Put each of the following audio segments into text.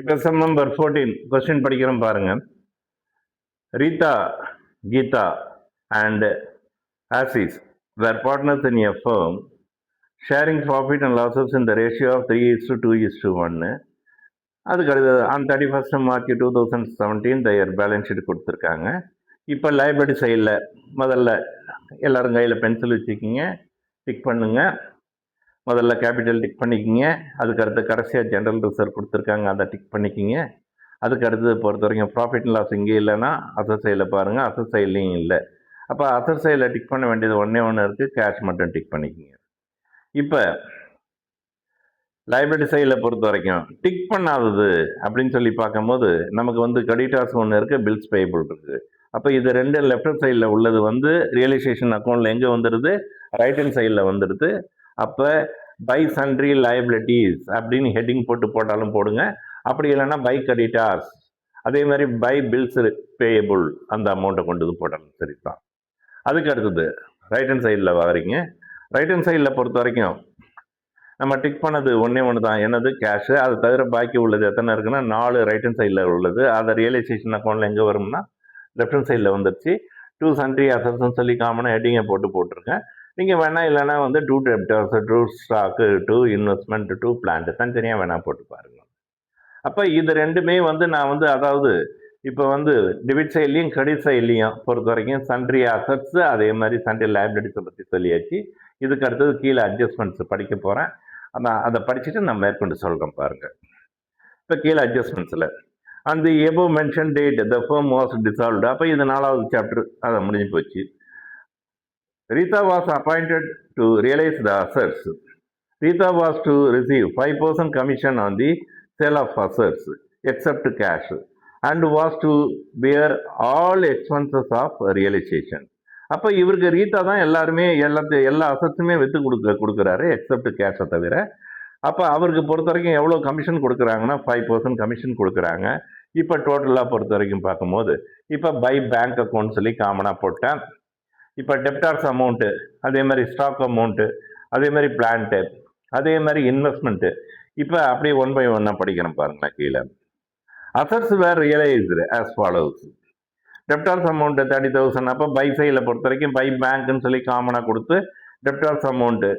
இப்போ sum number 14 question படிக்கிறோம் பாருங்க. Rita, Geetha and Assis were partners in a firm sharing profit and losses in the ratio of 3:2:1. அதுக்கு அடுத்தது on 31st March 2017 their balance sheet கொடுத்துருக்காங்க. இப்போ liability சைடில் முதல்ல எல்லாரும் கையில் பென்சில் வச்சுக்கிங்க, டிக் பண்ணுங்க. முதல்ல கேபிட்டல் டிக் பண்ணிக்கிங்க. அதுக்கு அடுத்து கடைசியாக ஜென்ரல் ரிசர்வ் கொடுத்துருக்காங்க, அதை டிக் பண்ணிக்கிங்க. அதுக்கு அடுத்தது பொறுத்த வரைக்கும் ப்ராஃபிட் அண்ட் லாஸ் இங்கே இல்லைன்னா அசர் சைடில் பாருங்கள், அசர் சைட்லேயும் இல்லை. அப்போ அசர் சைடில் டிக் பண்ண வேண்டியது ஒன்று இருக்குது, கேஷ் மட்டும் டிக் பண்ணிக்கிங்க. இப்போ லைபிலிட்டி சைடில் பொறுத்த வரைக்கும் டிக் பண்ணாதது அப்படின்னு சொல்லி பார்க்கும்போது நமக்கு வந்து கிரெடிட்டார்ஸ் ஒன்று இருக்குது, பில்ஸ் பேயபிள் இருக்குது. அப்போ இது ரெண்டு லெஃப்ட் சைடில் உள்ளது வந்து ரியலைசேஷன் அக்கௌண்ட்டில் எங்கே வந்துடுது, ரைட் ஹேண்ட் சைடில் வந்துடுது. அப்போ பை சன்ட்ரி லைபிலிட்டிஸ் அப்படின்னு ஹெட்டிங் போட்டாலும் போடுங்க. அப்படி இல்லைன்னா பை கிரெடிட்டார்ஸ், அதே மாதிரி பை பில்ஸ் பேயபிள் அந்த அமௌண்ட்டை கொண்டு போட்டாலும் சரி தான். அதுக்கு அடுத்தது ரைட் ஹேண்ட் சைடில் வரீங்க. ரைட் ஹேண்ட் சைடில் பொறுத்த வரைக்கும் நம்ம டிக் பண்ணது ஒன்று தான், என்னது கேஷு. அது தவிர பாக்கி உள்ளது எத்தனை இருக்குன்னா 4 ரைட் ஹேண்ட் சைடில் உள்ளது. அதை ரியலைசேஷன் அக்கௌண்ட்டில் எங்கே வரும்னா லெஃப்ட் ஹேண்ட் சைடில் வந்துருச்சு. 2 சன்ட்ரி அசட்ஸ்ன்னு சொல்லி காமனாக ஹெட்டிங்கை போட்டிருக்கேன். நீங்கள் வேணால் இல்லைனா வந்து 2 டெப்டர்ஸ், 2 ஸ்டாக்கு, 2 இன்வெஸ்ட்மெண்ட், 2 பிளான்ட் தனித்தனியாக வேணால் போட்டு பாருங்க. அப்போ இது ரெண்டுமே வந்து நான் வந்து அதாவது இப்போ வந்து டெபிட் சைட்லையும் கிரெடிட் சைட்லையும் பொறுத்த வரைக்கும் சன்ட்ரி அசட்ஸ் அதே மாதிரி சன்ட்ரி லைபிலிட்டிஸை பற்றி சொல்லியாச்சு. இதுக்கு அடுத்தது கீழே அட்ஜஸ்ட்மெண்ட்ஸ் படிக்க போகிறேன். நான் அதை படிச்சுட்டு நான் மேற்கொண்டு சொல்கிறேன் பாருங்கள். இப்போ கீழே அட்ஜஸ்ட்மெண்ட்ஸில் அந்த above mentioned date the firm was dissolved. அப்போ இது 4வது சாப்டர் அதை முடிஞ்சு போச்சு. Rita was appointed to realize the assets. Rita was to receive 5% commission on the sale of assets except cash and was to bear all expenses of realization. அப்போ இவருக்கு ரீதா தான் எல்லாருமே எல்லா அசட்ஸுமே விற்று கொடுக்குறாரு எக்ஸப்ட் கேஷை தவிர. அப்போ அவருக்கு பொறுத்த வரைக்கும் எவ்வளோ கமிஷன் கொடுக்குறாங்கன்னா 5% கமிஷன் கொடுக்குறாங்க. இப்போ டோட்டலாக பொறுத்த வரைக்கும் பார்க்கும்போது இப்போ பை பேங்க் அக்கௌண்ட் சொல்லி காமனாக போட்டேன். இப்போ டெப்டார்ஸ் அமௌண்ட்டு, அதே மாதிரி ஸ்டாக் அமௌண்ட்டு, அதே மாதிரி பிளான்ட்டு, அதே மாதிரி இன்வெஸ்ட்மெண்ட்டு. இப்போ அப்படியே 1 by 1 படிக்கிறேன் பாருங்களேன். கீழே assets were realized as follows. Debtors amount 30,000. அப்போ பை சைடில் பொறுத்த வரைக்கும் பை பேங்க்னு சொல்லி காமனாக கொடுத்து டெப்டார்ஸ் அமௌண்ட்டு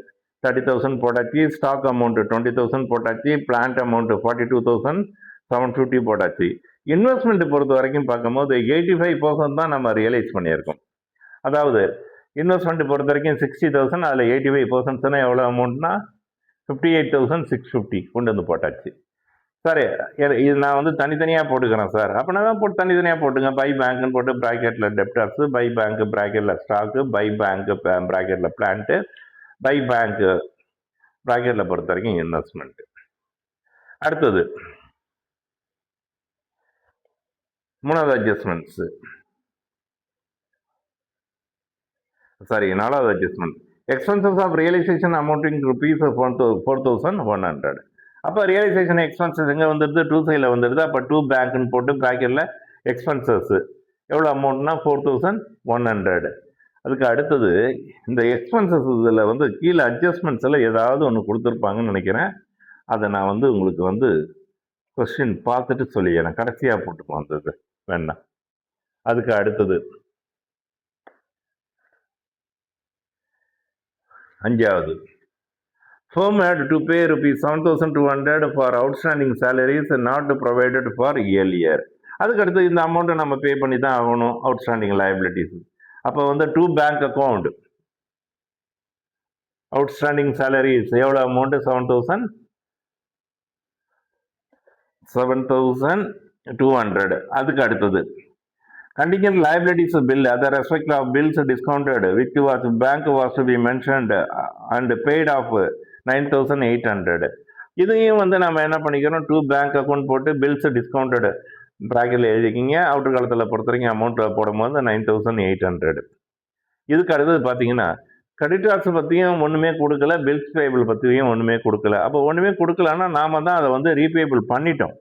30,000 போட்டாச்சு, ஸ்டாக் அமௌண்ட்டு 20,000 போட்டாச்சு, பிளான்ட் அமௌண்ட்டு 42,750 போட்டாச்சு. இன்வெஸ்ட்மெண்ட் பொறுத்த வரைக்கும் பார்க்கும்போது 85% தான் நம்ம ரியலைஸ் பண்ணியிருக்கோம். அதாவது இன்வெஸ்ட்மெண்ட் பொறுத்த வரைக்கும் 60,000, அதில் 85% எவ்வளோ அமௌண்ட்னா 58,650 கொண்டு வந்து போட்டாச்சு. சார் இது நான் வந்து தனித்தனியாக போட்டுக்கிறேன் சார். அப்படின்னா தான் போட்டு தனித்தனியாக போட்டுங்க. பை பேங்க்னு போட்டு ப்ராக்கெட்டில் டெப்டார்ஸு, பை பேங்க் ப்ராக்கெட்டில் ஸ்டாக்கு, பை பேங்க் ப்ராக்கெட்டில் பிளான்ட்டு, பை பேங்க் ப்ராக்கெட்டில் பொறுத்த வரைக்கும் இன்வெஸ்ட்மெண்ட். அடுத்தது 3வது அட்ஜஸ்ட்மெண்ட்ஸு, சாரி 4வது adjustment. Expenses of realization amounting rupees 4,100. அப்போ ரியலைசேஷன் எக்ஸ்பென்சஸ் எங்கே வந்துடுது, 2 சைடில் வந்துடுது. அப்போ 2 பேங்க்னு போட்டு ப்ராக்கெட்டில் எக்ஸ்பென்சஸ் எவ்வளோ அமௌண்ட்னா 4,100. அதுக்கு அடுத்தது இந்த எக்ஸ்பென்சஸ் இதில் வந்து கீழே அட்ஜஸ்ட்மெண்ட்ஸில் ஏதாவது ஒன்று கொடுத்துருப்பாங்கன்னு நினைக்கிறேன். அதை நான் வந்து உங்களுக்கு வந்து கொஸ்டின் பார்த்துட்டு சொல்லிடுறேன். கடைசியாக போட்டுப்போம் வந்தது வேண்டாம். அதுக்கு அடுத்தது 5வது, firm had to pay rupees 7,200 for outstanding salaries not provided for earlier. அதுக்கு அடுத்து இந்த அமௌண்ட்டை நம்ம பே பண்ணி தான் ஆகணும், அவுட்ஸ்டாண்டிங் லைபிலிட்டிஸ். அப்போ வந்து 2 பேங்க் அக்கௌண்ட் அவுட்ஸ்டாண்டிங் சேலரிஸ் எவ்வளோ அமௌண்ட்டு 7,200. அதுக்கு அடுத்தது contingent liabilities bill other respect of bills discounted which was bank was to be mentioned and paid off 9,800. இதையும் வந்து நம்ம என்ன பண்ணிக்கிறோம், 2 பேங்க் அக்கௌண்ட் போட்டு பில்ஸ் டிஸ்கவுண்டட் ப்ராக்கெட்டில் எழுதிக்கிங்க. அவுட்டர் காலத்தில் பொறுத்த வரைக்கும் அமௌண்ட் போடும்போது 9,800. இதுக்கு அடுத்தது பார்த்தீங்கன்னா கிரெடிட்டார்ஸ் பற்றியும் ஒன்றுமே கொடுக்கல, பில்ஸ் பேபிள் பற்றியும் ஒன்றுமே கொடுக்கல. அப்போ ஒன்றுமே கொடுக்கலன்னா நாம தான் அதை வந்து ரீபேபிள் பண்ணிட்டோம்.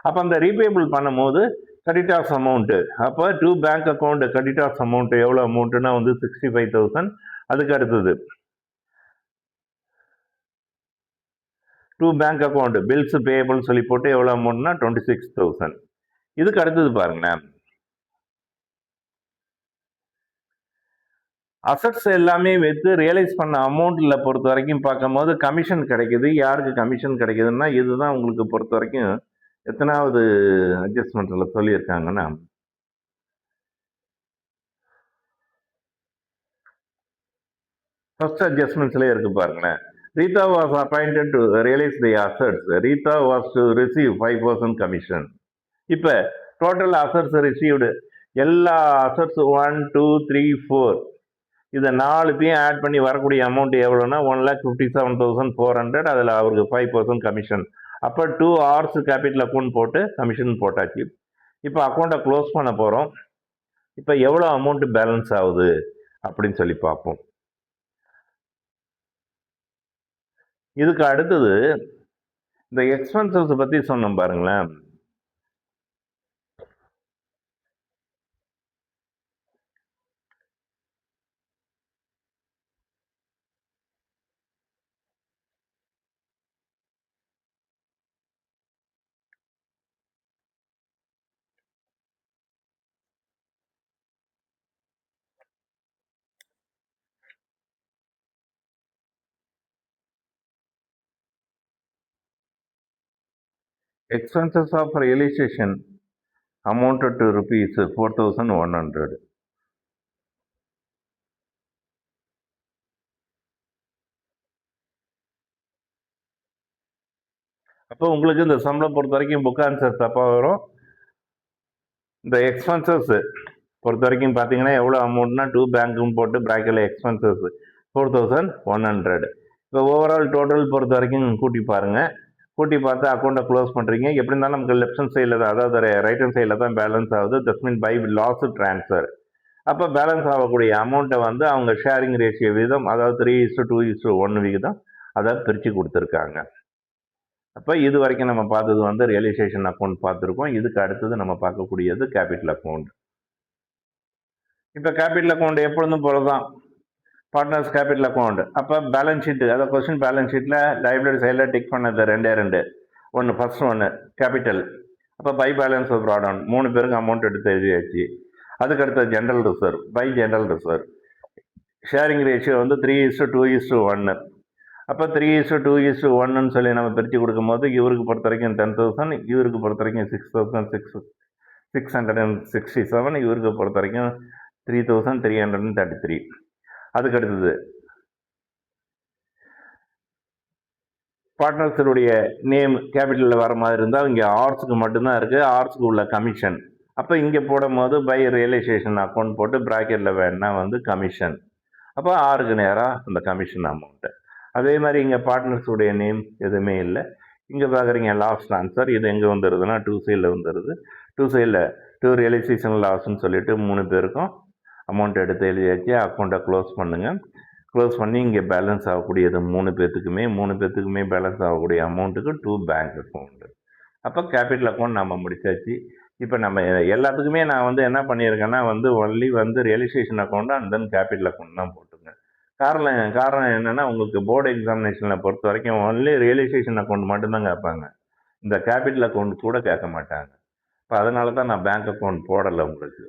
அப்போ அந்த ரீபேபிள் பண்ணும்போது கிரெடிட்டார்ஸ் அமௌண்ட்டு, அப்போ 2 பேங்க் அக்கௌண்ட் கிரெடிட்டார்ஸ் அமௌண்ட்டு எவ்வளோ அமௌண்ட்டுனா வந்து 65,000. அதுக்கு அடுத்தது to bank account bills payable சொல்லி போட்டு எவ்வளோ அமௌண்ட்னா 26,000. இதுக்கு அடுத்தது பாருங்களேன், அசட்ஸ் எல்லாமே வைத்து ரியலைஸ் பண்ண அமௌண்ட்ல பொறுத்த வரைக்கும் பார்க்கும்போது கமிஷன் கிடைக்குது. யாருக்கு கமிஷன் கிடைக்குதுன்னா, இதுதான் உங்களுக்கு பொறுத்த வரைக்கும் எத்தனாவது அட்ஜஸ்ட்மெண்ட்ல சொல்லியிருக்காங்கன்னா, ஃபர்ஸ்ட் அட்ஜஸ்ட்மெண்ட்ஸ்லேயே இருக்கு பாருங்களேன். Rita was appointed to realize the assets. Rita was to receive 5% commission. இப்போ டோட்டல் அசட்ஸ் ரிசீவ்டு எல்லா அசட்ஸ் 1, 2, 3, 4 இதை 4த்தையும் ஆட் பண்ணி வரக்கூடிய அமௌண்ட் எவ்வளோன்னா 1,57,400. அதில் அவருக்கு 5% கமிஷன். அப்போ 2 hours கேபிட்டல் அக்கௌண்ட் போட்டு கமிஷன் போட்டாச்சு. இப்போ அக்கௌண்ட்டை க்ளோஸ் பண்ண போகிறோம். இப்போ எவ்வளோ அமௌண்ட் பேலன்ஸ் ஆகுது அப்படின்னு சொல்லி பார்ப்போம். இதுக்கு அடுத்தது இந்த எக்ஸ்பென்சஸ் பற்றி சொன்னோம் பாருங்களேன். Expenses of realization amounted to rupees 4,100. அப்போ உங்களுக்கு இந்த சம்பளம் பொறுத்த வரைக்கும் புக் ஆன்சர் தப்பாக வரும். இந்த எக்ஸ்பென்சஸ் பொறுத்த வரைக்கும் பார்த்தீங்கன்னா எவ்வளோ அமௌண்ட்னா 2 பேங்க்கும் போட்டு ப்ராக்கெட்டில் எக்ஸ்பென்சஸ் 4,100. இப்போ ஓவரால் டோட்டல் பொறுத்த வரைக்கும் கூட்டி பாருங்கள். கூட்டி பார்த்து அக்கௌண்ட்டை க்ளோஸ் பண்ணுறீங்க. எப்படி இருந்தாலும் நமக்கு லெஃப்ட் ஹேண்ட் சைடில் தான், அதாவது ரைட் ஹேண்ட் சைடில் தான் பேலன்ஸ் ஆகுது. That mean by loss transfer. அப்போ பேலன்ஸ் ஆகக்கூடிய அமௌண்ட்டை வந்து அவங்க ஷேரிங் ரேஷியோ விகிதம், அதாவது 3:2:1 விகிதம் அதை பிரித்து கொடுத்துருக்காங்க. அப்போ இது வரைக்கும் நம்ம பார்த்தது வந்து ரியலைசேஷன் அக்கௌண்ட் பார்த்துருக்கோம். இதுக்கு அடுத்தது நம்ம பார்க்கக்கூடியது கேபிட்டல் அக்கௌண்ட். இப்போ கேபிட்டல் அக்கௌண்ட் எப்பொழுதும் போல தான் பார்ட்னர்ஸ் கேபிட்டல் அக்கௌண்ட். அப்போ பேலன்ஸ் ஷீட்டு, அதாவது கொஸ்டின் பேலன்ஸ் ஷீட்டில் லைபிலிட்டி சைடில் டிக் பண்ணது 2 ஒன்று. ஃபர்ஸ்ட் ஒன்று கேபிட்டல். அப்போ பை பேலன்ஸ் ப்ராட் ஆன் 3 பேருக்கு அமௌண்ட் எடுத்து எழுதியாச்சு. அதுக்கடுத்த general reserve, by general reserve. Sharing ratio வந்து 3:2:1. அப்போ 3:2:1 சொல்லி நம்ம பிரித்து கொடுக்கும்போது இவருக்கு பொறுத்த வரைக்கும் 10,000, இவருக்கு பொறுத்த வரைக்கும் 6,667, இவருக்கு பொறுத்த வரைக்கும் 3,333. அதுக்கு அடுத்தது பார்ட்னர்ஸருடைய நேம் கேபிட்டலில் வர மாதிரி இருந்தால் இங்கே ஆர்ட்ஸுக்கு மட்டும்தான் இருக்குது, ஆர்ட்ஸுக்கு உள்ள கமிஷன். அப்போ இங்கே போடும் போது பை ரியலைசேஷன் அக்கௌண்ட் போட்டு ப்ராக்கெட்டில் வேணா வந்து கமிஷன். அப்போ ஆருக்கு நேராக அந்த கமிஷன் அமௌண்ட்டு. அதே மாதிரி இங்கே பார்ட்னர்ஸுடைய நேம் எதுவுமே இல்லை. இங்கே பார்க்குறீங்க லாஸ் ட்ரான்ஸ்ஃபர். இது எங்கே வந்துடுதுன்னா 2 சைடில் வந்துடுது. 2 சைடில் 2 ரியலைசேஷன் லாஸ்ன்னு சொல்லிட்டு 3 பேருக்கும் அமௌண்ட் எடுத்து எழுதியாச்சு. அக்கௌண்ட்டை க்ளோஸ் பண்ணுங்கள். க்ளோஸ் பண்ணி இங்கே பேலன்ஸ் ஆகக்கூடியது 3 பேர்த்துக்குமே பேலன்ஸ் ஆகக்கூடிய அமௌண்ட்டுக்கு 2 பேங்க் அக்கௌண்ட்டு. அப்போ கேபிட்டல் அக்கௌண்ட் நம்ம முடிச்சாச்சு. இப்போ நம்ம எல்லாத்துக்குமே நான் வந்து என்ன பண்ணியிருக்கேன்னா வந்து ஒன்லி வந்து realisation account and then capital account தான் போட்டுருங்க. காரணம் என்னென்னா உங்களுக்கு போர்டு எக்ஸாமினேஷனில் பொறுத்த வரைக்கும் ஒன்லி ரியலைசேஷன் அக்கௌண்ட் மட்டும்தான் கேட்பாங்க. இந்த கேபிட்டல் அக்கௌண்ட் கூட கேட்க மாட்டாங்க. இப்போ அதனால தான் நான் பேங்க் அக்கௌண்ட் போடலை உங்களுக்கு.